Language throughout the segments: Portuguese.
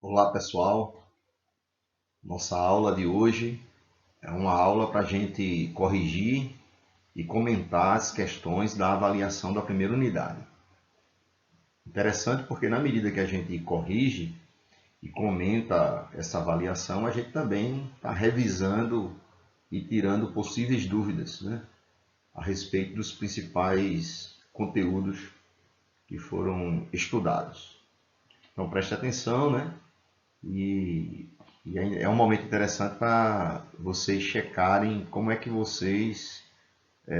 Olá pessoal, nossa aula de hoje é uma aula para a gente corrigir e comentar as questões da avaliação da primeira unidade. Interessante porque na medida que a gente corrige e comenta essa avaliação, a gente também está revisando e tirando possíveis dúvidas, né, a respeito dos principais conteúdos que foram estudados. Então preste atenção, né? E, é um momento interessante para vocês checarem como é que vocês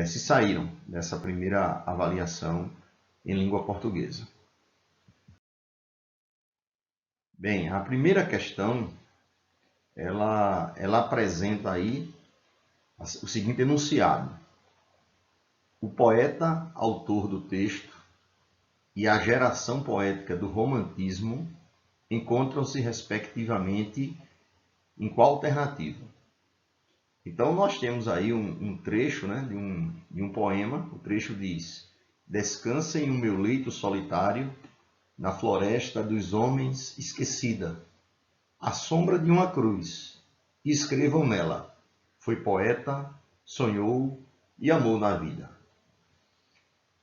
se saíram dessa primeira avaliação em língua portuguesa. Bem, a primeira questão, ela apresenta aí o seguinte enunciado. O poeta, autor do texto, e a geração poética do romantismo encontram-se respectivamente em qual alternativa? Então, nós temos aí um trecho, né, de um poema. O trecho diz: Descansem no meu leito solitário, na floresta dos homens esquecida, à sombra de uma cruz, e escrevam nela: Foi poeta, sonhou e amou na vida.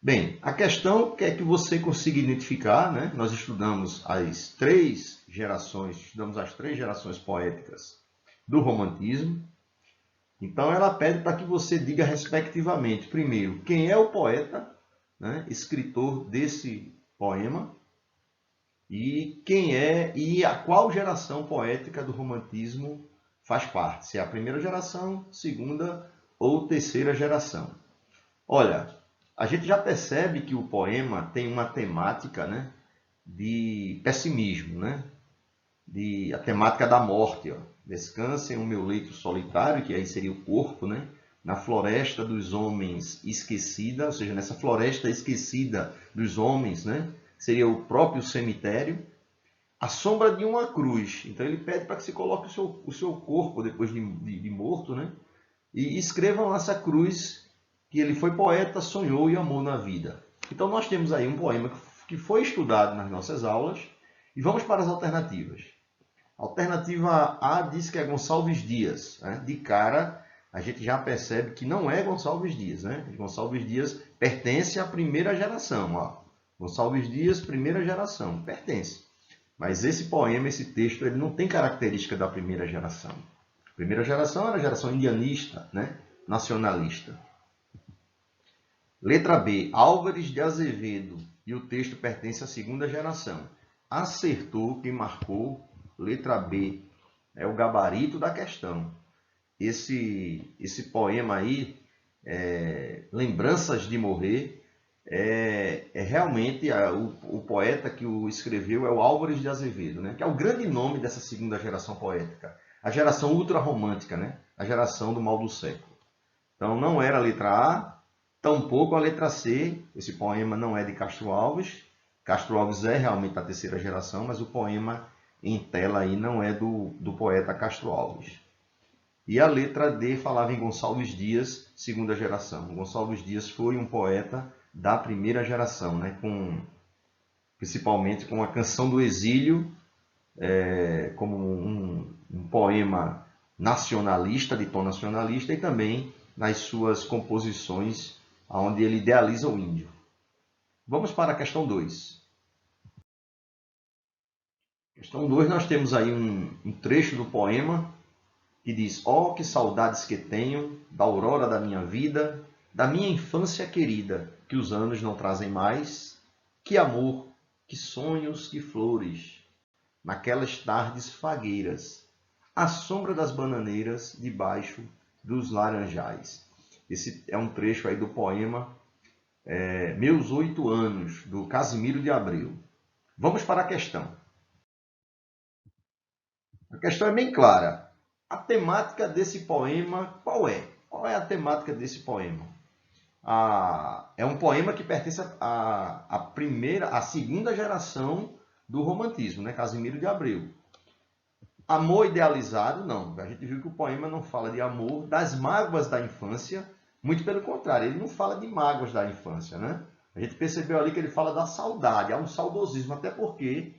Bem, a questão é que você consiga identificar, né? Nós estudamos as três gerações poéticas do romantismo. Então, ela pede para que você diga respectivamente, primeiro, quem é o poeta, né, escritor desse poema, e quem é e a qual geração poética do romantismo faz parte, se é a primeira geração, segunda ou terceira geração. Olha, a gente já percebe que o poema tem uma temática, né, de pessimismo, né? A temática da morte. Ó. Descansem o meu leito solitário, que aí seria o corpo, né? Na floresta dos homens esquecida, ou seja, nessa floresta esquecida dos homens, né? Seria o próprio cemitério. A sombra de uma cruz. Então ele pede para que se coloque o seu corpo depois de morto, né? E escrevam essa cruz que ele foi poeta, sonhou e amou na vida. Então nós temos aí um poema que foi estudado nas nossas aulas e vamos para as alternativas. Alternativa A diz que é Gonçalves Dias. Né? De cara, a gente já percebe que não é Gonçalves Dias. Né? Gonçalves Dias pertence à primeira geração. Ó. Gonçalves Dias, primeira geração, pertence. Mas esse poema, esse texto, ele não tem característica da primeira geração. A primeira geração era a geração indianista, né? Nacionalista. Letra B, Álvares de Azevedo, e o texto pertence à segunda geração. Acertou quem marcou. Letra B, é o gabarito da questão. Esse poema aí, Lembranças de Morrer, realmente o poeta que o escreveu é o Álvares de Azevedo, né? Que é o grande nome dessa segunda geração poética. A geração ultrarromântica, né? A geração do mal do século. Então não era a letra A, tampouco a letra C. Esse poema não é de Castro Alves. Castro Alves é realmente da terceira geração, mas o poema em tela aí não é do poeta Castro Alves. E a letra D falava em Gonçalves Dias, segunda geração. Gonçalves Dias foi um poeta da primeira geração, né? Principalmente com a Canção do Exílio, como um poema nacionalista, de tom nacionalista, e também nas suas composições, onde ele idealiza o índio. Vamos para a questão 2. Questão 2, nós temos aí um trecho do poema que diz: Oh, que saudades que tenho da aurora da minha vida, da minha infância querida, que os anos não trazem mais. Que amor, que sonhos, que flores, naquelas tardes fagueiras, à sombra das bananeiras, debaixo dos laranjais. Esse é um trecho aí do poema Meus 8 Anos, do Casimiro de Abreu. Vamos para a questão. A questão é bem clara. A temática desse poema, qual é? Qual é a temática desse poema? É um poema que pertence à segunda geração do romantismo, né? Casimiro de Abreu. Amor idealizado, não. A gente viu que o poema não fala de amor, das mágoas da infância, muito pelo contrário, ele não fala de mágoas da infância, né? A gente percebeu ali que ele fala da saudade, há um saudosismo, até porque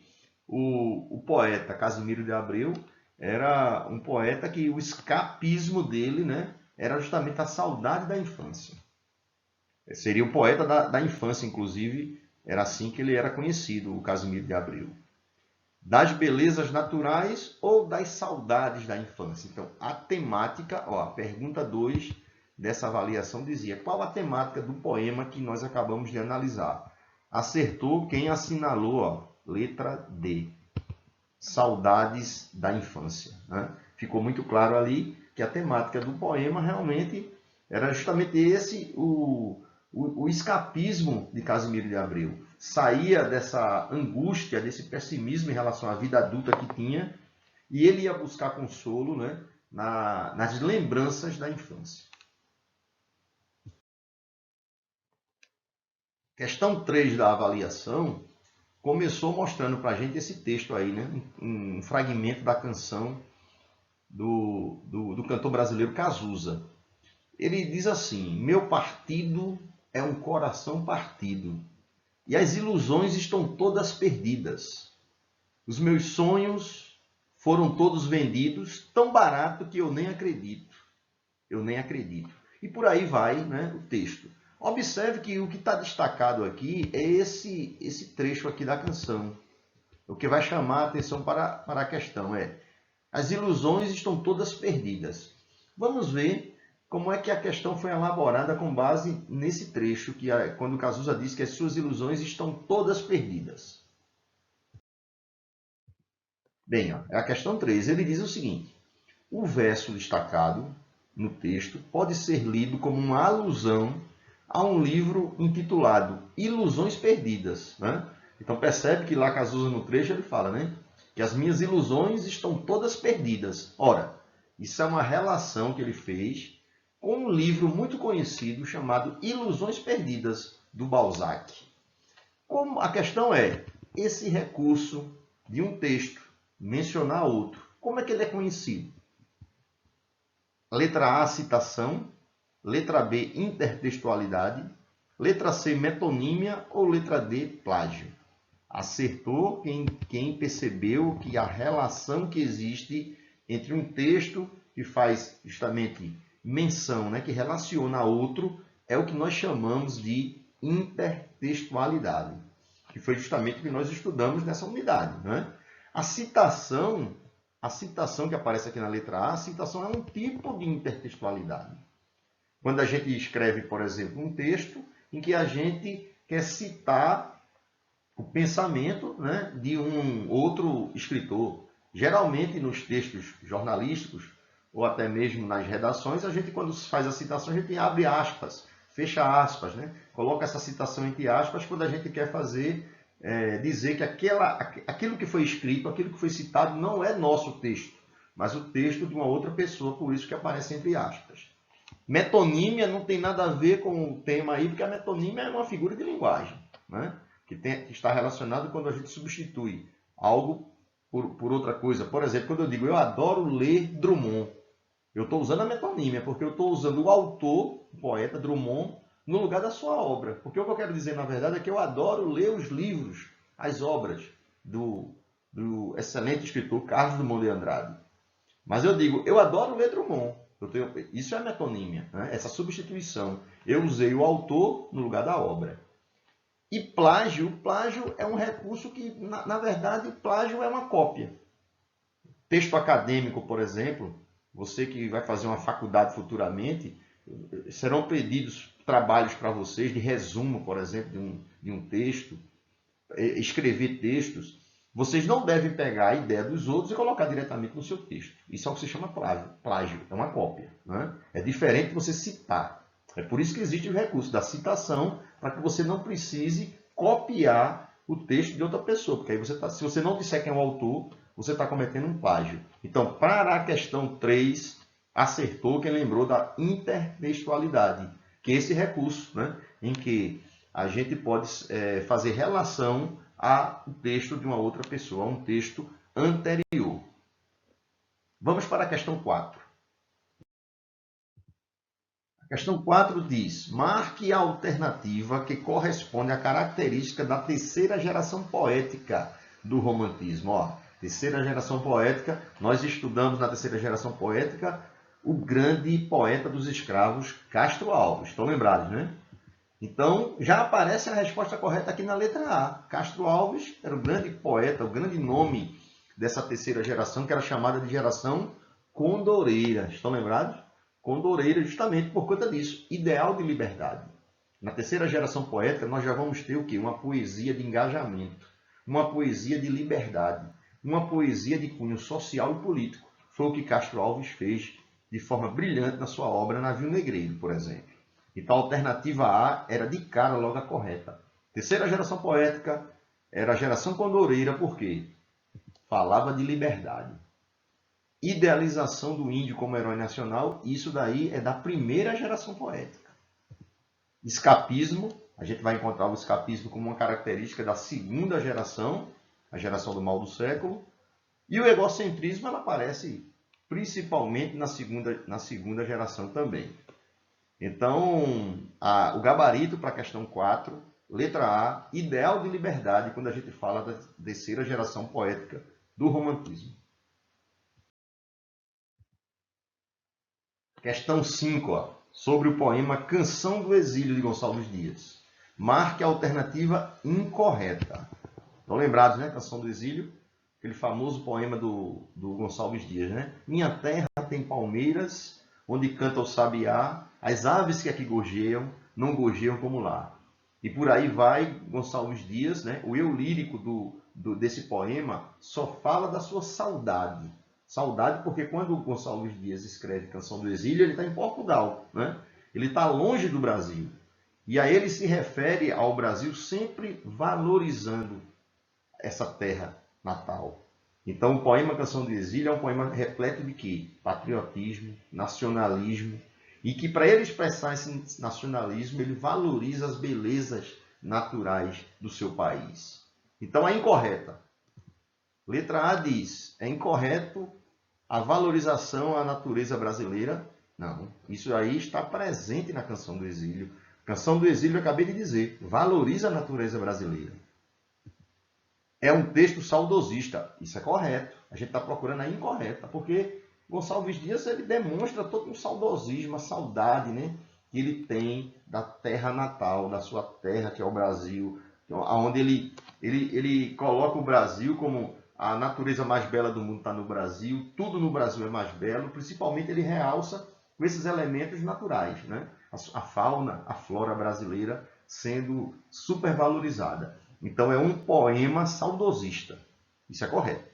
O poeta Casimiro de Abreu era um poeta que o escapismo dele, né, era justamente a saudade da infância. Seria o poeta da infância, inclusive, era assim que ele era conhecido, o Casimiro de Abreu. Das belezas naturais ou das saudades da infância? Então, a temática, ó, a pergunta 2 dessa avaliação dizia: qual a temática do poema que nós acabamos de analisar? Acertou quem assinalou, ó, letra D. Saudades da infância. Né? Ficou muito claro ali que a temática do poema realmente era justamente esse, o escapismo de Casimiro de Abreu. Saía dessa angústia, desse pessimismo em relação à vida adulta que tinha, e ele ia buscar consolo, né, nas lembranças da infância. Questão 3 da avaliação começou mostrando para a gente esse texto aí, né, um fragmento da canção do cantor brasileiro Cazuza. Ele diz assim: meu partido é um coração partido, e as ilusões estão todas perdidas. Os meus sonhos foram todos vendidos, tão barato que eu nem acredito. Eu nem acredito. E por aí vai, né, o texto. Observe que o que está destacado aqui é esse trecho aqui da canção. O que vai chamar a atenção para a questão é: as ilusões estão todas perdidas. Vamos ver como é que a questão foi elaborada com base nesse trecho, que quando Cazuza diz que as suas ilusões estão todas perdidas. Bem, ó, é a questão 3. Ele diz o seguinte: o verso destacado no texto pode ser lido como uma alusão a um livro intitulado Ilusões Perdidas. Né? Então percebe que lá Cazuza no trecho ele fala, né, que as minhas ilusões estão todas perdidas. Ora, isso é uma relação que ele fez com um livro muito conhecido chamado Ilusões Perdidas, do Balzac. Como a questão é, esse recurso de um texto mencionar outro, como é que ele é conhecido? Letra A, citação. Letra B, intertextualidade. Letra C, metonímia. Ou letra D, plágio. Acertou quem percebeu que a relação que existe entre um texto que faz justamente menção, né, que relaciona a outro, é o que nós chamamos de intertextualidade, que foi justamente o que nós estudamos nessa unidade. Né? A citação que aparece aqui na letra A, a citação é um tipo de intertextualidade. Quando a gente escreve, por exemplo, um texto em que a gente quer citar o pensamento, né, de um outro escritor. Geralmente, nos textos jornalísticos, ou até mesmo nas redações, a gente, quando faz a citação, a gente abre aspas, fecha aspas, né? Coloca essa citação entre aspas quando a gente quer fazer, dizer que aquilo que foi escrito, aquilo que foi citado, não é nosso texto, mas o texto de uma outra pessoa, por isso que aparece entre aspas. Metonímia não tem nada a ver com o tema aí, porque a metonímia é uma figura de linguagem, né? Que está relacionado quando a gente substitui algo por outra coisa. Por exemplo, quando eu digo eu adoro ler Drummond, eu estou usando a metonímia, porque eu estou usando o autor, o poeta Drummond, no lugar da sua obra. Porque o que eu quero dizer, na verdade, é que eu adoro ler os livros, as obras do excelente escritor Carlos Drummond de Andrade. Mas eu digo, eu adoro ler Drummond. Isso é metonímia, né? Essa substituição. Eu usei o autor no lugar da obra. E plágio é um recurso que, na verdade, plágio é uma cópia. Texto acadêmico, por exemplo, você que vai fazer uma faculdade futuramente, serão pedidos trabalhos para vocês de resumo, por exemplo, de um texto, escrever textos. Vocês não devem pegar a ideia dos outros e colocar diretamente no seu texto. Isso é o que se chama plágio, é uma cópia. Né? É diferente de você citar. É por isso que existe o recurso da citação, para que você não precise copiar o texto de outra pessoa. Porque aí se você não disser quem é o autor, você está cometendo um plágio. Então, para a questão 3, acertou quem lembrou da intertextualidade, que é esse recurso, né, em que a gente pode fazer relação ao texto de uma outra pessoa, a um texto anterior. Vamos para a questão 4. A questão 4 diz: marque a alternativa que corresponde à característica da terceira geração poética do romantismo. Ó, terceira geração poética, nós estudamos na terceira geração poética o grande poeta dos escravos, Castro Alves. Estão lembrados, né? Então, já aparece a resposta correta aqui na letra A. Castro Alves era o grande poeta, o grande nome dessa terceira geração, que era chamada de geração condoreira. Estão lembrados? Condoreira justamente por conta disso. Ideal de liberdade. Na terceira geração poética, nós já vamos ter o quê? Uma poesia de engajamento, uma poesia de liberdade, uma poesia de cunho social e político. Foi o que Castro Alves fez de forma brilhante na sua obra Navio Negreiro, por exemplo. Então, a alternativa A era de cara logo a correta. Terceira geração poética era a geração condoreira, por quê? Falava de liberdade. Idealização do índio como herói nacional, isso daí é da primeira geração poética. Escapismo, a gente vai encontrar o escapismo como uma característica da segunda geração, a geração do mal do século. E o egocentrismo ela aparece principalmente na segunda geração também. Então, o gabarito para a questão 4, letra A, ideal de liberdade, quando a gente fala da terceira geração poética do romantismo. Questão 5, ó, sobre o poema Canção do Exílio de Gonçalves Dias. Marque a alternativa incorreta. Estão lembrados, né? Canção do Exílio, aquele famoso poema do Gonçalves Dias, né? Minha terra tem palmeiras, onde canta o sabiá, as aves que aqui gorjeiam, não gorjeiam como lá. E por aí vai Gonçalves Dias, né? O eu lírico desse poema só fala da sua saudade. Saudade porque quando Gonçalves Dias escreve Canção do Exílio, ele está em Portugal, né? Ele está longe do Brasil. E aí ele se refere ao Brasil sempre valorizando essa terra natal. Então o poema Canção do Exílio é um poema repleto de quê? Patriotismo, nacionalismo, e que para ele expressar esse nacionalismo, ele valoriza as belezas naturais do seu país. Então é incorreta. Letra A diz, é incorreto a valorização à natureza brasileira. Não, isso aí está presente na Canção do Exílio. Canção do Exílio, eu acabei de dizer, valoriza a natureza brasileira. É um texto saudosista. Isso é correto. A gente está procurando a incorreta, porque Gonçalves Dias ele demonstra todo um saudosismo, a saudade, né, que ele tem da terra natal, da sua terra, que é o Brasil, onde ele coloca o Brasil como a natureza mais bela do mundo está no Brasil, tudo no Brasil é mais belo, principalmente ele realça com esses elementos naturais, né? A fauna, a flora brasileira sendo supervalorizada. Então é um poema saudosista. Isso é correto.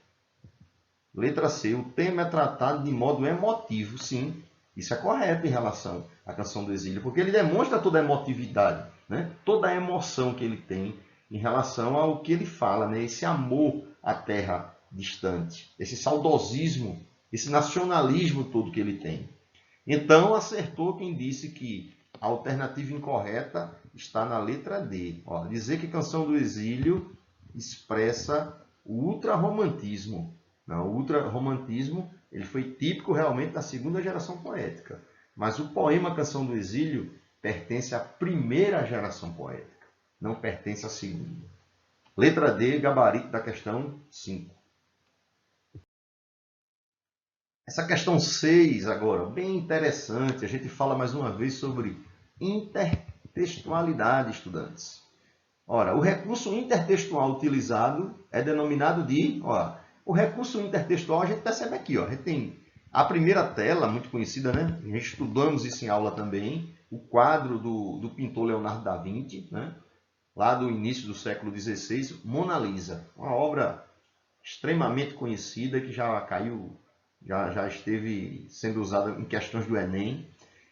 Letra C. O tema é tratado de modo emotivo. Sim, isso é correto em relação à Canção do Exílio, porque ele demonstra toda a emotividade, né? Toda a emoção que ele tem em relação ao que ele fala, né? Esse amor à terra distante, esse saudosismo, esse nacionalismo todo que ele tem. Então, acertou quem disse que a alternativa incorreta está na letra D. Ó, dizer que Canção do Exílio expressa o ultrarromantismo. Não, o ultrarromantismo ele foi típico realmente da segunda geração poética. Mas o poema Canção do Exílio pertence à primeira geração poética, não pertence à segunda. Letra D, gabarito da questão 5. Essa questão 6 agora, bem interessante. A gente fala mais uma vez sobre intertextualidade, estudantes. Ora, o recurso intertextual utilizado é denominado de... o recurso intertextual a gente percebe aqui. A gente tem a primeira tela, muito conhecida, né? A gente estudamos isso em aula também. O quadro do pintor Leonardo da Vinci, né? Lá do início do século XVI, Mona Lisa. Uma obra extremamente conhecida que já caiu... Já esteve sendo usada em questões do Enem.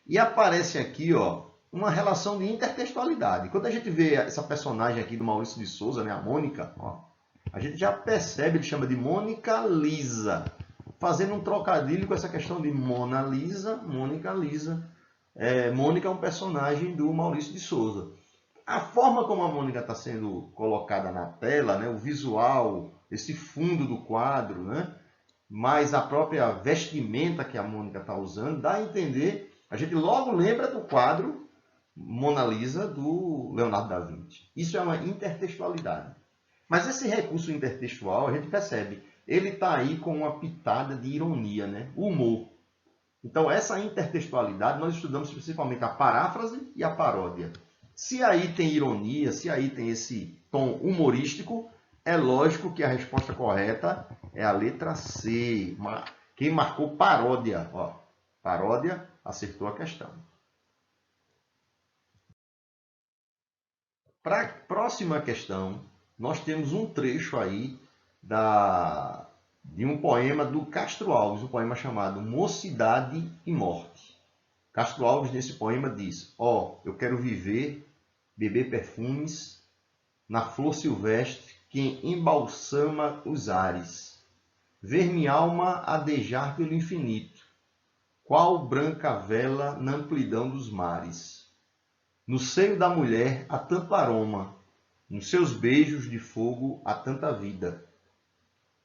E aparece aqui uma relação de intertextualidade. Quando a gente vê essa personagem aqui do Maurício de Souza, né, a Mônica, a gente já percebe, ele chama de Mônica Lisa, fazendo um trocadilho com essa questão de Mona Lisa, Mônica Lisa. Mônica é um personagem do Maurício de Souza. A forma como a Mônica está sendo colocada na tela, né, o visual, esse fundo do quadro, né, mas a própria vestimenta que a Mônica está usando, dá a entender, a gente logo lembra do quadro Mona Lisa do Leonardo da Vinci. Isso é uma intertextualidade. Mas esse recurso intertextual, a gente percebe, ele está aí com uma pitada de ironia, né? O humor. Então, essa intertextualidade, nós estudamos principalmente a paráfrase e a paródia. Se aí tem ironia, se aí tem esse tom humorístico, é lógico que a resposta correta é a letra C. Quem marcou paródia, ó, paródia, acertou a questão. Para a próxima questão, nós temos um trecho aí de um poema do Castro Alves, um poema chamado Mocidade e Morte. Castro Alves, nesse poema, diz: eu quero viver, beber perfumes, na flor silvestre que embalsama os ares, ver minha alma adejar pelo infinito, qual branca vela na amplidão dos mares. No seio da mulher há tanto aroma, nos seus beijos de fogo há tanta vida.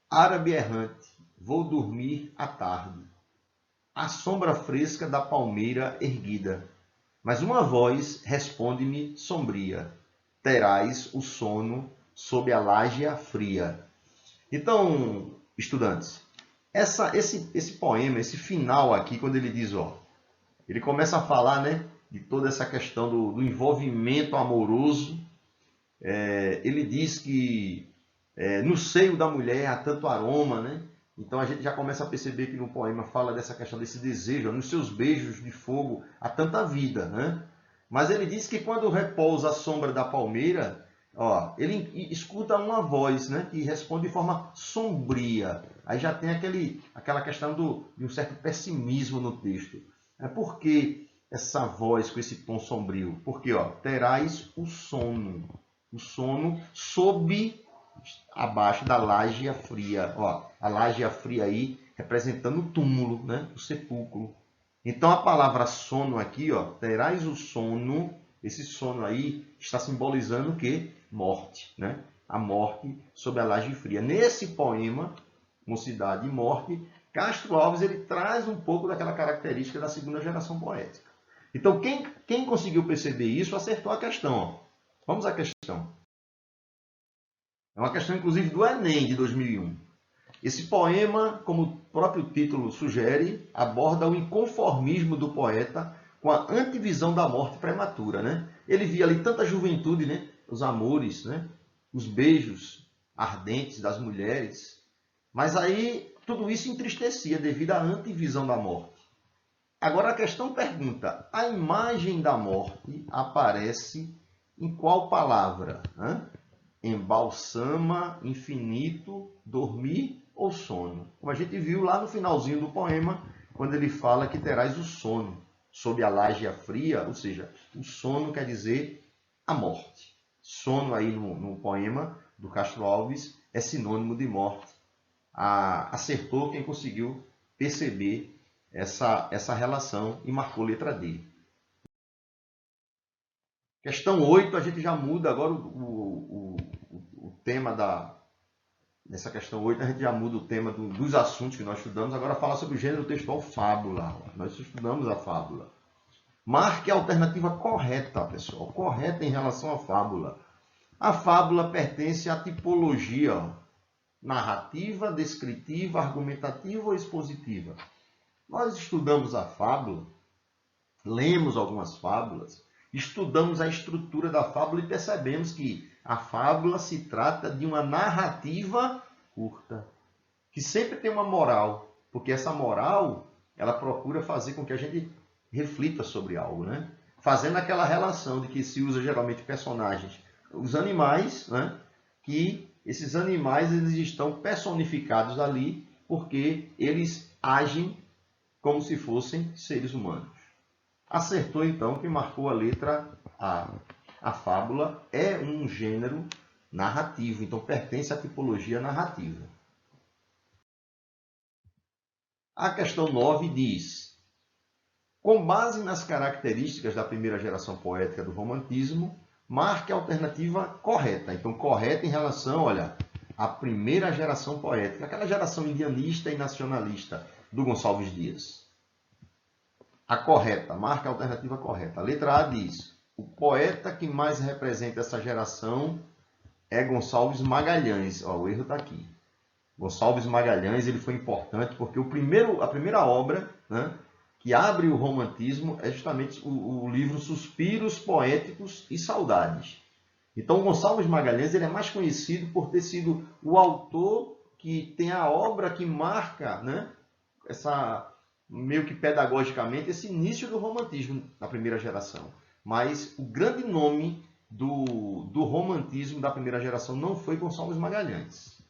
Árabe errante, vou dormir à tarde, à sombra fresca da palmeira erguida. Mas uma voz responde-me sombria: terás o sono sob a lágia fria. Então, estudantes, esse poema, esse final aqui, quando ele diz, ele começa a falar, né, de toda essa questão do envolvimento amoroso. Ele diz que no seio da mulher há tanto aroma, né? Então a gente já começa a perceber que no poema fala dessa questão desse desejo, nos seus beijos de fogo há tanta vida, né? Mas ele diz que quando repousa a sombra da palmeira, ele escuta uma voz, né, que responde de forma sombria. Aí já tem aquela questão de um certo pessimismo no texto. Por que essa voz com esse tom sombrio? Porque terás o sono sob, abaixo da laje fria. A laje fria aí representando o túmulo, né, o sepulcro. Então a palavra sono aqui, terás o sono, esse sono aí está simbolizando o quê? Morte, né? A morte sob a laje fria. Nesse poema, Mocidade e Morte, Castro Alves ele traz um pouco daquela característica da segunda geração poética. Então quem conseguiu perceber isso acertou a questão. Vamos à questão. É uma questão inclusive do Enem de 2001. Esse poema, como o próprio título sugere, aborda o inconformismo do poeta com a antivisão da morte prematura, né? Ele via ali tanta juventude, né? Os amores, né? Os beijos ardentes das mulheres. Mas aí tudo isso entristecia devido à antivisão da morte. Agora a questão pergunta, a imagem da morte aparece em qual palavra? Embalsama, infinito, dormir ou sono. Como a gente viu lá no finalzinho do poema, quando ele fala que terás o sono sob a laje fria, ou seja, o sono quer dizer a morte. Sono aí no poema do Castro Alves é sinônimo de morte. Acertou quem conseguiu perceber essa relação e marcou letra D. Questão 8, a gente já muda agora o tema nessa questão 8, a gente já muda o tema dos assuntos que nós estudamos. Agora fala sobre o gênero textual fábula. Nós estudamos a fábula. Marque a alternativa correta, pessoal. Correta em relação à fábula. A fábula pertence à tipologia narrativa, descritiva, argumentativa ou expositiva. Nós estudamos a fábula, lemos algumas fábulas, estudamos a estrutura da fábula e percebemos que a fábula se trata de uma narrativa curta, que sempre tem uma moral, porque essa moral, ela procura fazer com que a gente reflita sobre algo, né? Fazendo aquela relação de que se usa geralmente personagens, os animais, né? Que esses animais eles estão personificados ali porque eles agem como se fossem seres humanos. Acertou então que marcou a letra A. A fábula é um gênero narrativo, então pertence à tipologia narrativa. A questão 9 diz: com base nas características da primeira geração poética do romantismo, marque a alternativa correta. Então, correta em relação, à primeira geração poética, aquela geração indianista e nacionalista do Gonçalves Dias. A correta, marque a alternativa correta. A letra A diz: o poeta que mais representa essa geração é Gonçalves Magalhães. Ó, o erro está aqui. Gonçalves Magalhães ele foi importante porque a primeira obra, né, que abre o romantismo é justamente o livro Suspiros Poéticos e Saudades. Então, Gonçalves Magalhães ele é mais conhecido por ter sido o autor que tem a obra que marca, né, meio que pedagogicamente, esse início do romantismo na primeira geração. Mas o grande nome do romantismo da primeira geração não foi Gonçalves Magalhães.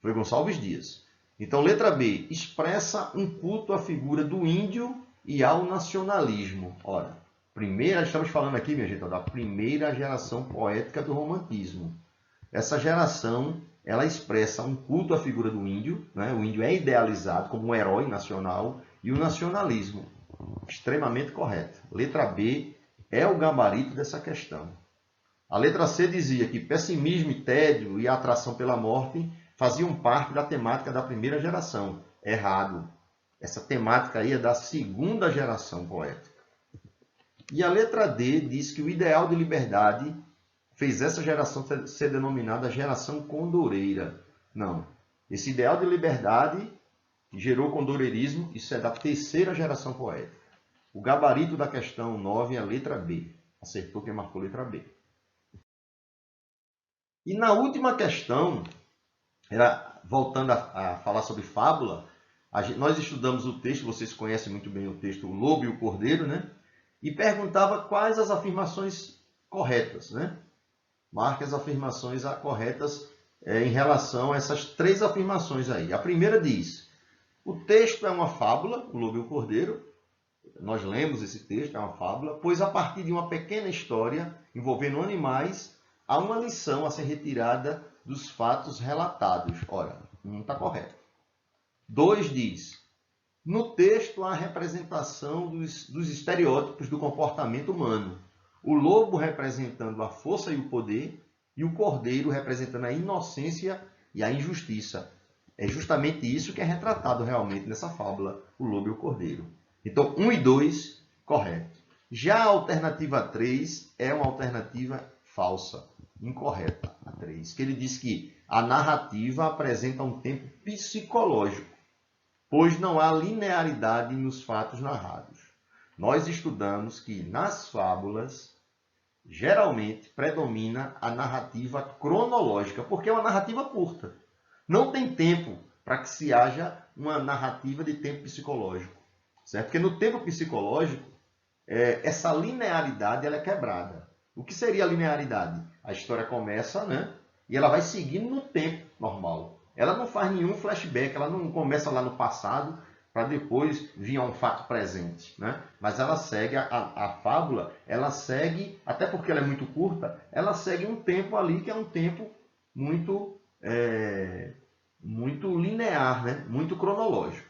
Foi Gonçalves Dias. Então, letra B, expressa um culto à figura do índio e ao nacionalismo. Ora, estamos falando aqui, minha gente, da primeira geração poética do romantismo. Essa geração, ela expressa um culto à figura do índio, né? O índio é idealizado como um herói nacional e o nacionalismo, extremamente correto. Letra B é o gabarito dessa questão. A letra C dizia que pessimismo e tédio e atração pela morte faziam parte da temática da primeira geração. Errado. Essa temática aí é da segunda geração poética. E a letra D diz que o ideal de liberdade fez essa geração ser denominada geração condoreira. Não. Esse ideal de liberdade gerou condoreirismo, isso é da terceira geração poética. O gabarito da questão 9 é a letra B. Acertou quem marcou a letra B. E na última questão, voltando a falar sobre fábula, nós estudamos o texto, vocês conhecem muito bem o texto, O Lobo e o Cordeiro, né? E perguntava quais as afirmações corretas, né? Marque as afirmações corretas em relação a essas três afirmações aí. A primeira diz, o texto é uma fábula, O Lobo e o Cordeiro. Nós lemos esse texto, é uma fábula, pois a partir de uma pequena história envolvendo animais, há uma lição a ser retirada dos fatos relatados. Ora, não está correto. 2 diz, no texto há a representação dos estereótipos do comportamento humano. O lobo representando a força e o poder, e o cordeiro representando a inocência e a injustiça. É justamente isso que é retratado realmente nessa fábula, o lobo e o cordeiro. Então, 1 e 2, correto. Já a alternativa 3 é uma alternativa falsa, incorreta, a 3, que ele diz que a narrativa apresenta um tempo psicológico, pois não há linearidade nos fatos narrados. Nós estudamos que nas fábulas, geralmente, predomina a narrativa cronológica, porque é uma narrativa curta. Não tem tempo para que se haja uma narrativa de tempo psicológico, certo? Porque no tempo psicológico, essa linearidade ela é quebrada. O que seria a linearidade? A história começa, né? E ela vai seguindo no tempo normal. Ela não faz nenhum flashback, ela não começa lá no passado para depois vir a um fato presente, né? Mas ela segue, a fábula, ela segue, até porque ela é muito curta, ela segue um tempo ali que é um tempo muito linear, né? Muito cronológico.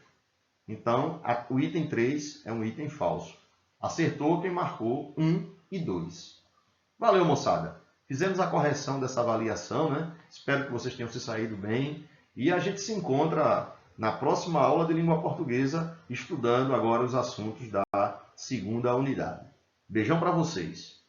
Então, o item 3 é um item falso. Acertou quem marcou 1 e 2. Valeu, moçada! Fizemos a correção dessa avaliação, né? Espero que vocês tenham se saído bem. E a gente se encontra na próxima aula de língua portuguesa, estudando agora os assuntos da segunda unidade. Beijão para vocês!